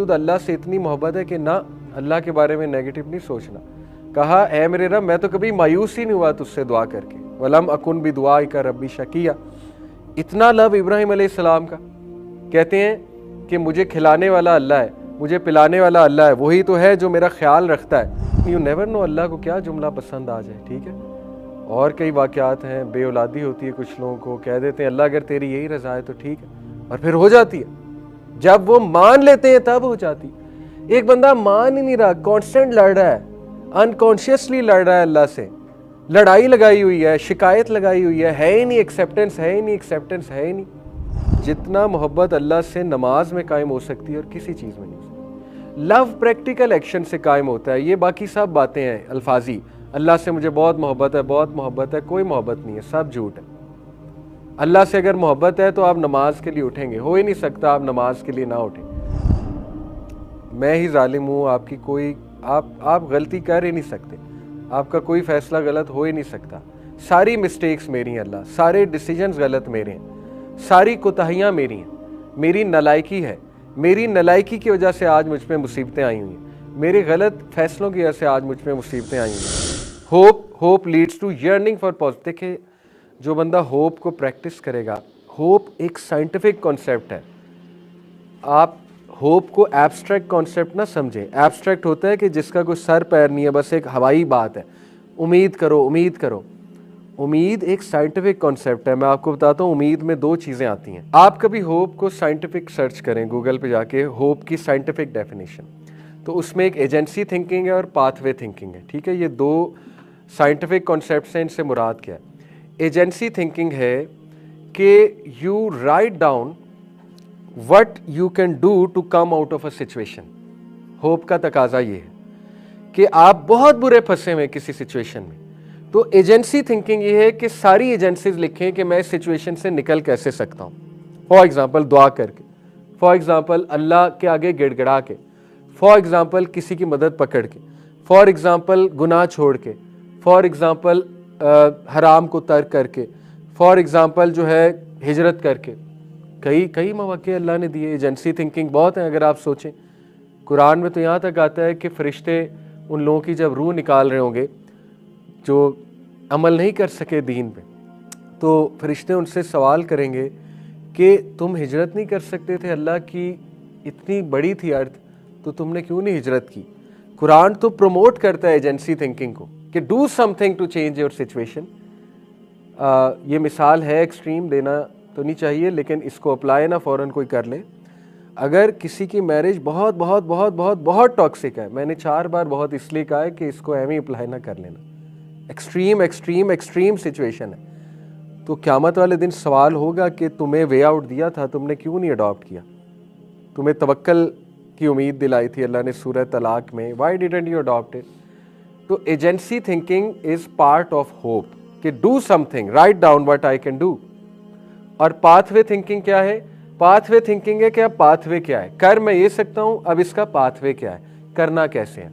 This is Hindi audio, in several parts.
बावजूद अल्लाह से इतनी मोहब्बत है कि ना अल्लाह के बारे में नेगेटिव नहीं सोचना। कहा ऐ मेरे रब मैं तो कभी मायूस ही नहीं हुआ तुझसे दुआ करके, वलम अकुन भी दुआ का रब्बी शकिया। इतना लव इब्राहिम अलैहिस्सलाम का। कहते हैं कि मुझे खिलाने वाला अल्लाह है, मुझे पिलाने वाला अल्लाह है, वही तो है जो मेरा ख्याल रखता है। यू नेवर नो अल्लाह को क्या जुमला पसंद आ जाए। ठीक है, और कई वाक़यात हैं, बेऔलादी होती है कुछ लोगों को, कह देते हैं अल्लाह अगर तेरी यही रज़ा है तो ठीक है, और फिर हो जाती है। जब वो मान लेते हैं तब हो जाती है। एक बंदा मान ही नहीं रहा, कॉन्स्टेंट लड़ रहा है, अनकॉन्शियसली लड़ रहा है अल्लाह से, लड़ाई लगाई हुई है, शिकायत लगाई हुई है ही नहीं एक्सेप्टेंस, है ही नहीं एक्सेप्टेंस, है ही नहीं। जितना मोहब्बत अल्लाह से नमाज में कायम हो सकती है और किसी चीज़ में नहीं हो सकती। लव प्रैक्टिकल एक्शन से कायम होता है। ये बाकी सब बातें हैं अल्फाजी, अल्लाह से मुझे बहुत मोहब्बत है, बहुत मोहब्बत है, कोई मोहब्बत नहीं है, सब झूठ है। अल्लाह से अगर मोहब्बत है तो आप नमाज के लिए उठेंगे, हो ही नहीं सकता आप नमाज के लिए ना उठें। मैं ही जालिम हूँ, आपकी कोई आप गलती कर ही नहीं सकते, आपका कोई फैसला गलत हो ही नहीं सकता। सारी मिस्टेक्स मेरी हैं अल्लाह, सारे डिसीजंस गलत मेरे हैं, सारी कोताहियाँ मेरी हैं, मेरी नालायकी है, मेरी नालायकी की वजह से आज मुझ पे मुसीबतें आई हुई हैं, मेरे गलत फैसलों की वजह से आज मुझ पे मुसीबतें आई हुई हैं। Hope leads to yearning for positive. देखिए जो बंदा होप को प्रैक्टिस करेगा, होप एक साइंटिफिक कॉन्सेप्ट है। आप होप को एब्स्ट्रैक्ट कॉन्सेप्ट ना समझें। एब्स्ट्रैक्ट होता है कि जिसका कोई सर पैर नहीं है, बस एक हवाई बात है, उम्मीद करो उम्मीद करो। उम्मीद एक साइंटिफिक कॉन्सेप्ट है। मैं आपको बताता हूँ, उम्मीद में दो चीज़ें आती हैं। आप कभी होप को साइंटिफिक सर्च करें गूगल पे जाके, होप की साइंटिफिक डेफिनेशन, तो उसमें एक एजेंसी थिंकिंग है और पाथवे थिंकिंग है। ठीक है, ये दो साइंटिफिक कॉन्सेप्ट हैं। इनसे मुराद क्या है? एजेंसी थिंकिंग है कि you write down what you can do to come out of a situation. Hope का तकाजा ये है कि आप बहुत बुरे फंसे हुए किसी सिचुएशन में, तो एजेंसी थिंकिंग ये है कि सारी एजेंसीज लिखें कि मैं इस सिचुएशन से निकल कैसे सकता हूँ। फॉर एग्जाम्पल दुआ करके, फॉर एग्जाम्पल अल्लाह के आगे गिड़गिड़ा के, फॉर एग्जाम्पल किसी की मदद पकड़ के, फॉर एग्जाम्पल गुनाह छोड़ के, फॉर एग्जाम्पल हराम को तर्क करके, फॉर एग्जाम्पल जो है हिजरत करके। कई मौके अल्लाह ने दिए। एजेंसी थिंकिंग बहुत है अगर आप सोचें। कुरान में तो यहाँ तक आता है कि फरिश्ते उन लोगों की जब रूह निकाल रहे होंगे जो अमल नहीं कर सके दीन पे, तो फरिश्ते उनसे सवाल करेंगे कि तुम हिजरत नहीं कर सकते थे, अल्लाह की इतनी बड़ी थी अर्थ, तो तुमने क्यों नहीं हिजरत की? कुरान तो प्रमोट करता है एजेंसी थिंकिंग को कि do something to change your situation. ये मिसाल है, एक्सट्रीम देना तो नहीं चाहिए, लेकिन इसको अप्लाई ना फ़ौरन कोई कर ले। अगर किसी की मैरिज बहुत बहुत बहुत बहुत बहुत टॉक्सिक है, मैंने 4 बार बहुत इसलिए कहा है कि इसको एवं अप्लाई ना कर लेना, एक्सट्रीम एक्सट्रीम एक्सट्रीम सिचुएशन है, तो क़यामत वाले दिन सवाल होगा कि तुम्हें वे आउट दिया था, तुमने क्यों नहीं अडॉप्ट किया? तुम्हें तवक्कल की उम्मीद दिलाई थी अल्लाह ने सूरह तलाक में, why didn't you adopt it? तो agency thinking is part of hope कि do something, right down what I can do. और पाथवे थिंकिंग क्या है? पाथवे थिंकिंग है कि अब पाथवे क्या है, कर मैं ये सकता हूँ, अब इसका पाथवे क्या है, करना कैसे है।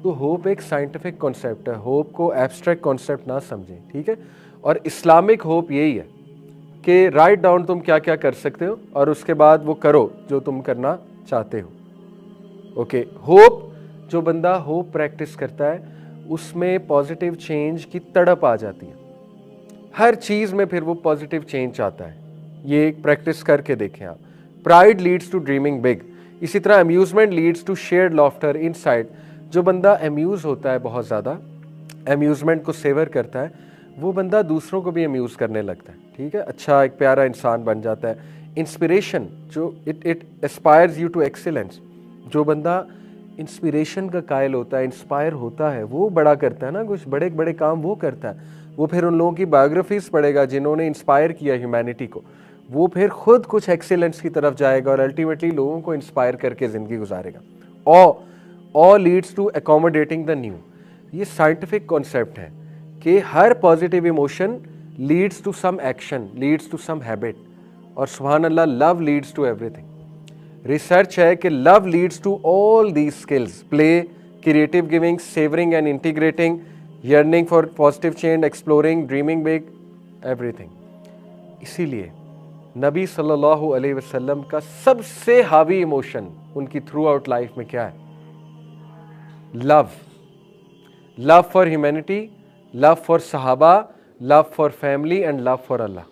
तो होप एक साइंटिफिक कॉन्सेप्ट है, होप को एब्स्ट्रैक्ट कॉन्सेप्ट ना समझें। ठीक है, और इस्लामिक होप यही है कि राइट डाउन तुम क्या क्या कर सकते हो और उसके बाद वो करो जो तुम करना चाहते हो। ओके, होप, जो बंदा होप प्रैक्टिस करता है उसमें पॉजिटिव चेंज की तड़प आ जाती है, हर चीज़ में फिर वो पॉजिटिव चेंज आता है। ये एक प्रैक्टिस करके देखें आप। Pride leads to dreaming big. इसी तरह amusement leads to shared laughter inside. जो बंदा अम्यूज़ होता है, बहुत ज़्यादा अम्यूजमेंट को सेवर करता है, वो बंदा दूसरों को भी अम्यूज़ करने लगता है। ठीक है, अच्छा एक प्यारा इंसान बन जाता है। इंस्पिरेशन, जो it aspires you to excellence. जो बंदा इंस्पिरेशन का कायल होता है, इंस्पायर होता है, वो बड़ा करता है ना, कुछ बड़े बड़े काम वो करता है, वो फिर उन लोगों की बायोग्राफीज पढ़ेगा जिन्होंने इंस्पायर किया ह्यूमैनिटी को, वो फिर खुद कुछ एक्सीलेंस की तरफ जाएगा और अल्टीमेटली लोगों को इंस्पायर करके ज़िंदगी गुजारेगा। Awe leads to accommodating the new. ये साइंटिफिक कॉन्सेप्ट है कि हर positive emotion leads to some action, leads to some habit, और सुभान अल्लाह love leads to everything. Research है कि love leads to all these skills, play, creative giving, savouring and integrating, yearning for positive change, exploring, dreaming big, everything। इसीलिए नबी सल्लल्लाहु अलैहि वसल्लम का सबसे हावी इमोशन उनकी थ्रू आउट लाइफ में क्या है? Love, love for humanity, love for सहाबा, love for family and love for अल्लाह।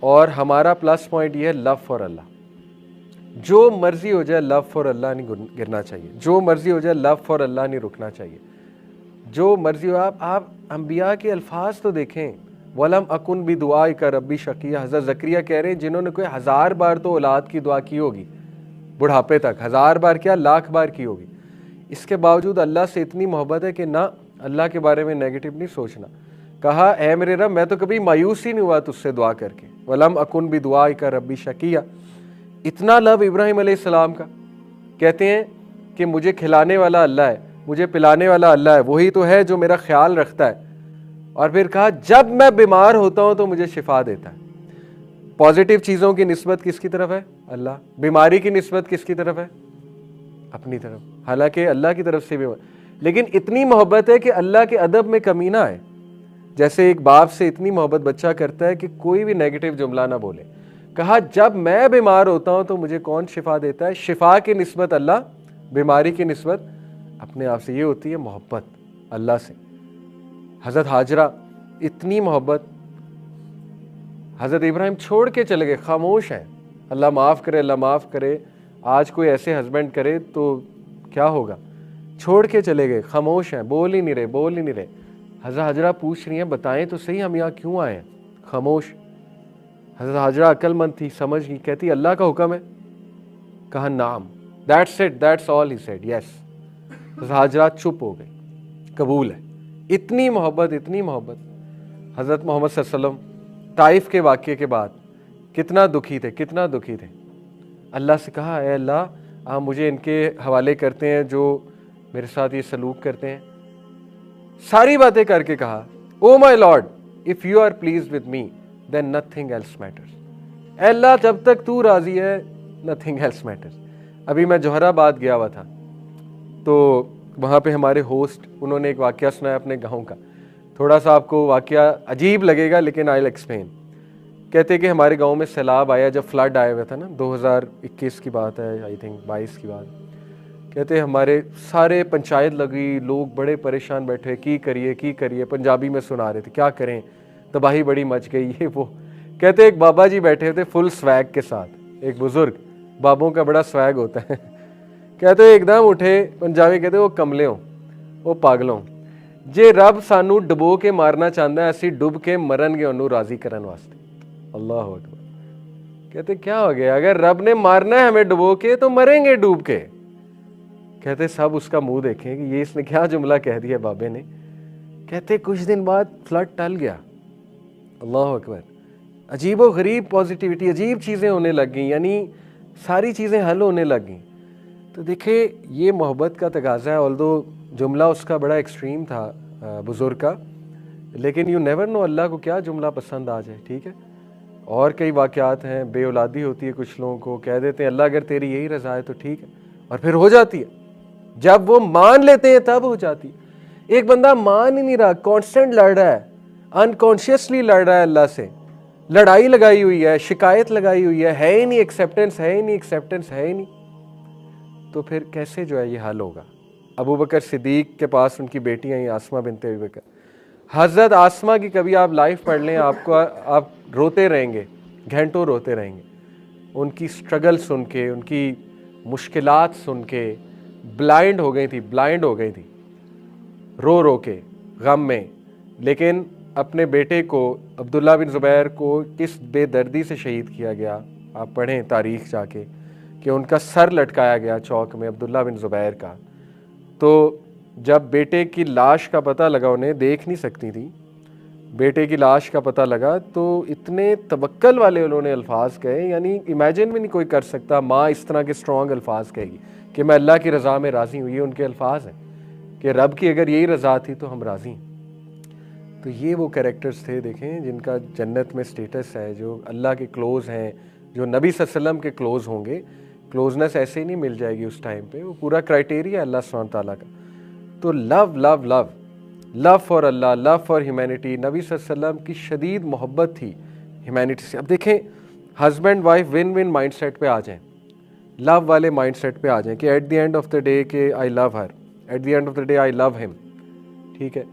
और हमारा प्लस पॉइंट ये है लव फॉर अल्लाह। जो मर्जी हो जाए लव फॉर अल्लाह नहीं गिरना चाहिए, जो मर्जी हो जाए लव फॉर अल्लाह नहीं रुकना चाहिए, जो मर्जी हो। आप अंबिया के अल्फाज तो देखें, वलम अकुन भी दुआ का रब्बी शकिया। हज़रत ज़करिया कह रहे हैं जिन्होंने कोई 1000 बार तो औलाद की दुआ की होगी बुढ़ापे तक, 1000 बार क्या, लाख बार की होगी, इसके बावजूद अल्लाह से इतनी मोहब्बत है कि ना अल्लाह के बारे में नेगेटिव नहीं सोचना। कहा ऐ मेरे रब मैं तो कभी मायूस ही नहीं हुआ तुझसे दुआ करके, वलम अकुन भी दुआ का रब्बी शकिया। इतना लव इब्राहिम अलैहिस्सलाम का। कहते हैं कि मुझे खिलाने वाला अल्लाह है, मुझे पिलाने वाला अल्लाह है, वही तो है जो मेरा ख्याल रखता है। और फिर कहा जब मैं बीमार होता हूं तो मुझे शिफा देता है। पॉजिटिव चीज़ों की निस्बत किसकी तरफ है? अल्लाह। बीमारी की निस्बत किसकी तरफ है? अपनी तरफ, हालांकि अल्लाह की तरफ से भी। लेकिन इतनी मोहब्बत है कि अल्लाह के अदब में कमी ना आए। जैसे एक बाप से इतनी मोहब्बत बच्चा करता है कि कोई भी नेगेटिव जुमला ना बोले। कहा जब मैं बीमार होता हूं तो मुझे कौन शिफा देता है? शिफा की निस्बत अल्लाह, बीमारी की निस्बत अपने आप से। ये होती है मोहब्बत अल्लाह से। हज़रत हाजरा इतनी मोहब्बत, हज़रत इब्राहिम छोड़ के चले गए, खामोश हैं। अल्लाह माफ़ करे, अल्लाह माफ़ करे, आज कोई ऐसे हस्बैंड करे तो क्या होगा। छोड़ के चले गए, खामोश हैं, बोल ही नहीं रहे, बोल ही नहीं रहे। हज़रत हाजरा पूछ रही हैं बताएं तो सही हम यहाँ क्यों आए हैं? खामोश। हज़रत हाजरा अक्लमंद थी, समझ गई, कहती अल्लाह का हुक्म है। कहा नाम, that's it, that's all he said, yes. हज़रत हाजरा चुप हो गई, कबूल है। इतनी मोहब्बत, इतनी मोहब्बत। हज़रत मोहम्मद सल्लल्लाहु अलैहि वसल्लम ताइफ के वाक़ये के बाद कितना दुखी थे, कितना दुखी थे। अल्लाह से कहा ऐ अल्लाह आप मुझे इनके हवाले करते हैं जो मेरे साथ ये सलूक करते हैं। सारी बातें करके कहा O my Lord if you are please with me then nothing else matters. अल्लाह जब तक तू राज़ी है नथिंग एल्स मैटर्स। अभी मैं जौहराबाद गया हुआ था तो वहाँ पे हमारे होस्ट, उन्होंने एक वाक़या सुनाया अपने गाँव का। थोड़ा सा आपको वाक़या अजीब लगेगा लेकिन आई विल एक्सप्लेन। कहते कि हमारे गांव में सैलाब आया, जब फ्लड आया हुआ था ना, 2021 की बात है, आई थिंक 22 की बात। कहते हमारे सारे पंचायत लगी, लोग बड़े परेशान बैठे, की करिए, पंजाबी में सुना रहे थे क्या करें, तबाही बड़ी मच गई, ये वो। कहते एक बाबा जी बैठे थे फुल स्वैग के साथ, एक बुजुर्ग, बाबों का बड़ा स्वैग होता है। कहते एकदम उठे, पंजाबी कहते वो कमले हो, वो पागलों, जे रब सानू डुबो के मारना चाहता है असी डुब के मरनगे उन्होंने राजी करने वास्ते। अल्लाह अकबर। कहते क्या हो गया, अगर रब ने मारना है हमें डुबो के तो मरेंगे डूब के। कहते सब उसका मुंह देखें कि ये इसने क्या जुमला कह दिया बाबे ने। कहते कुछ दिन बाद फ्लड टल गया। अल्लाह अकबर। अजीबो गरीब पॉजिटिविटी, अजीब चीज़ें होने लग गई, यानी सारी चीज़ें हल होने लग गई। तो देखे ये मोहब्बत का तकाजा है। ऑल्दो जुमला उसका बड़ा एक्सट्रीम था बुज़ुर्ग का, लेकिन यू नेवर नो अल्लाह को क्या जुमला पसंद आ जाए। ठीक है, और कई वाक़यात हैं, बे औलादी होती है कुछ लोगों को, कह देते हैं अल्लाह अगर तेरी यही रज़ा है तो ठीक है, और फिर हो जाती है। जब वो मान लेते हैं तब हो जाती है। एक बंदा मान ही नहीं रहा, कॉन्स्टेंट लड़ रहा है, अनकॉन्शियसली लड़ रहा है अल्लाह से, लड़ाई लगाई हुई है, शिकायत लगाई हुई है ही नहीं एक्सेप्टेंस, है ही नहीं एक्सेप्टेंस, है ही नहीं, तो फिर कैसे जो है ये हल होगा। अबू बकर सिद्दीक के पास उनकी बेटी आई आसमा बिनते अबू बकर। हज़रत आसमा की कभी आप लाइफ पढ़ लें, आपको आप रोते रहेंगे, घंटों रोते रहेंगे। उनकी स्ट्रगल सुन के, उनकी मुश्किलात सुन के ब्लाइंड हो गई थी, ब्लाइंड हो गई थी, रो रो के गम में। लेकिन अपने बेटे को, अब्दुल्ला बिन ज़ुबैर को किस बेदर्दी से शहीद किया गया, आप पढ़ें तारीख़ जाके, कि उनका सर लटकाया गया चौक में, अब्दुल्ला बिन ज़ुबैर का। तो जब बेटे की लाश का पता लगा, उन्हें देख नहीं सकती थी, बेटे की लाश का पता लगा तो इतने तवक्कल वाले उन्होंने अल्फाज कहे, यानी इमेजिन भी नहीं कोई कर सकता माँ इस तरह के स्ट्रॉन्ग अल्फाज कहेगी कि मैं अल्लाह की रज़ा में राज़ी हूँ। ये उनके अल्फाज हैं कि रब की अगर यही रज़ा थी तो हम राज़ी हैं। तो ये वो कैरेक्टर्स थे, देखें, जिनका जन्नत में स्टेटस है, जो अल्लाह के क्लोज़ हैं, जो नबी सल्लल्लाहु अलैहि वसल्लम के क्लोज़ होंगे। क्लोजनेस ऐसे ही नहीं मिल जाएगी उस टाइम पे, वो पूरा क्राइटेरिया अल्लाह सुब्हान ताला का। तो love love love love for Allah, love for humanity. नबी सल्लल्लाहु अलैहि वसल्लम की शदीद मोहब्बत थी ह्यूमैनिटी से। अब देखें, husband wife win win mindset पे आ जाएं, लव वाले माइंडसेट पे आ जाएं कि at the end of the day के I love her, at the end of the day I love him, ठीक है।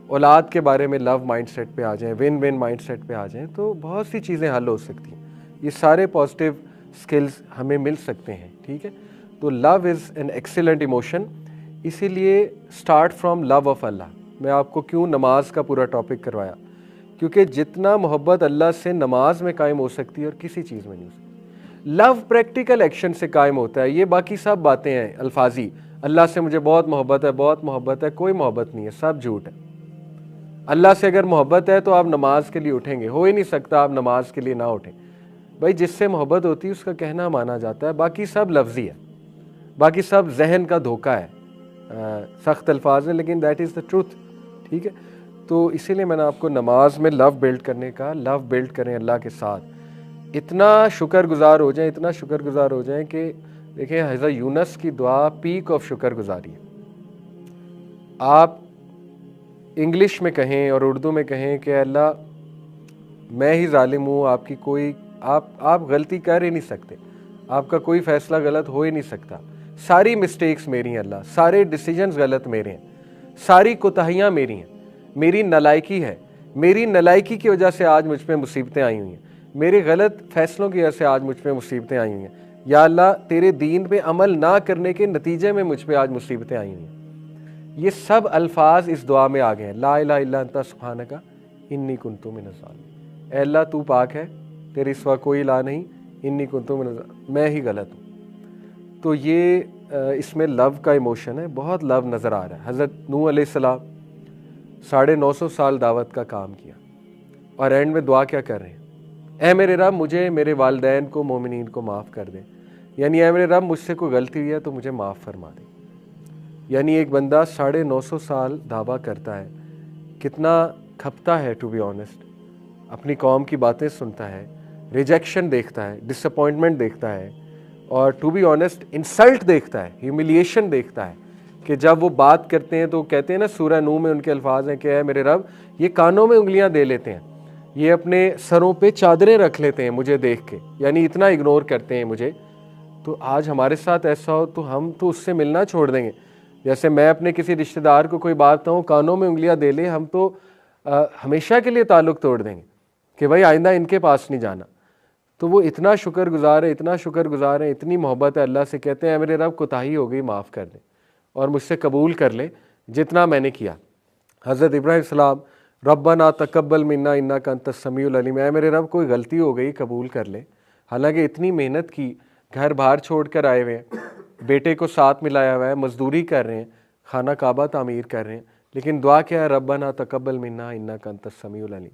औलाद के बारे में लव माइंडसेट पे आ जाएं, विन विन माइंडसेट पे आ जाएं, तो बहुत सी चीज़ें हल हो सकती हैं। ये सारे पॉजिटिव स्किल्स हमें मिल सकते हैं, ठीक है। तो love is an excellent emotion, इसीलिए स्टार्ट फ्रॉम लव ऑफ अल्लाह। मैं आपको क्यों नमाज का पूरा टॉपिक करवाया, क्योंकि जितना मोहब्बत अल्लाह से नमाज में कायम हो सकती है और किसी चीज़ में नहीं हो सकती। लव प्रैक्टिकल एक्शन से कायम होता है, ये बाकी सब बातें हैं अल्फाजी। अल्लाह से मुझे बहुत मोहब्बत है, बहुत मोहब्बत है, कोई मोहब्बत नहीं है, सब झूठ है। अल्लाह से अगर मोहब्बत है तो आप नमाज के लिए उठेंगे, हो ही नहीं सकता आप नमाज के लिए ना उठें। भाई जिससे मोहब्बत होती है उसका कहना माना जाता है, बाकी सब लफ्जी है, बाकी सब जहन का धोखा है, सख्त अल्फाज है, लेकिन दैट इज़ द ट्रूथ, ठीक है। तो इसीलिए मैंने आपको नमाज में लव बिल्ड करने का, लव बिल्ड करें अल्लाह के साथ। इतना शुक्रगुजार हो जाएं, इतना शुक्रगुजार हो जाएं कि देखिए हज़रत यूनुस की दुआ पीक ऑफ शुक्रगुजारी है। आप इंग्लिश में कहें और उर्दू में कहें कि अल्लाह मैं ही जालिम हूँ, आपकी कोई आप गलती कर ही नहीं सकते, आपका कोई फ़ैसला गलत हो ही नहीं सकता, सारी मिस्टेक्स मेरी हैं अल्लाह, सारे डिसीजंस गलत मेरे हैं, सारी कोताहियाँ मेरी हैं, मेरी नालायकी है, मेरी नालायकी की वजह से आज मुझ पे मुसीबतें आई हुई हैं, मेरे गलत फ़ैसलों की वजह से आज मुझ पे मुसीबतें आई हुई हैं। या अल्लाह तेरे दीन पे अमल ना करने के नतीजे में मुझ पे आज मुसीबतें आई हुई हैं। ये सब अल्फाज इस दुआ में आ गए हैं, ला इलाहा इल्ला अंता सुब्हानका इन्नी कुन्तु मिनज़ ज़ालिमीन। ऐ अल्लाह तू पाक है, तेरे सिवा कोई इलाह नहीं, इन्नी कुन्तु मिनज़ ज़ालिमीन, मैं ही गलत हूँ। तो ये इसमें लव का इमोशन है, बहुत लव नज़र आ रहा है। हज़रत नूह अलैहिस्सलाम 950 साल दावत का काम किया और एंड में दुआ क्या कर रहे हैं, ऐ मेरे रब मुझे, मेरे वालिदैन को, मोमिनीन को माफ़ कर दे। यानी ऐ मेरे रब मुझसे कोई गलती हुई है तो मुझे माफ़ फरमा दे। यानी एक बंदा 950 साल दावा करता है, कितना खपता है टू बी ऑनेस्ट, अपनी कौम की बातें सुनता है, रिजेक्शन देखता है, डिसअपॉइंटमेंट देखता है, और टू बी ऑनेस्ट इंसल्ट देखता है, ह्यूमिलिएशन देखता है कि जब वो बात करते हैं तो कहते हैं ना, सूरह नूह में उनके अल्फाज हैं कि ऐ मेरे रब ये कानों में उंगलियां दे लेते हैं, ये अपने सरों पे चादरें रख लेते हैं मुझे देख के, यानी इतना इग्नोर करते हैं मुझे। तो आज हमारे साथ ऐसा हो तो हम तो उससे मिलना छोड़ देंगे। जैसे मैं अपने किसी रिश्तेदार को कोई बात कहूँ, कानों में उंगलियां दे ले, हम तो हमेशा के लिए ताल्लुक़ तोड़ देंगे कि भाई आइंदा इनके पास नहीं जाना। तो वो इतना शुक्रगुजार है, इतना शुक्रगुजार है, इतनी मोहब्बत है अल्लाह से, कहते हैं मेरे रब कोताही हो गई, माफ़ कर दे और मुझसे कबूल कर ले जितना मैंने किया। हज़रत इब्राहीम सलाम रब्बना तकब्बल मिन्ना इन्नका अंतस समीउल अलीम, ऐ मेरे रब कोई गलती हो गई कबूल कर ले। हालांकि इतनी मेहनत की, घर बाहर छोड़ कर आए हुए हैं, बेटे को साथ मिलाया हुआ है, मजदूरी कर रहे हैं, खाना काबा तामीर कर रहे हैं, लेकिन दुआ क्या है, रब्बना तकब्बल मिन्ना इन्नका अंतस समीउल अलीम,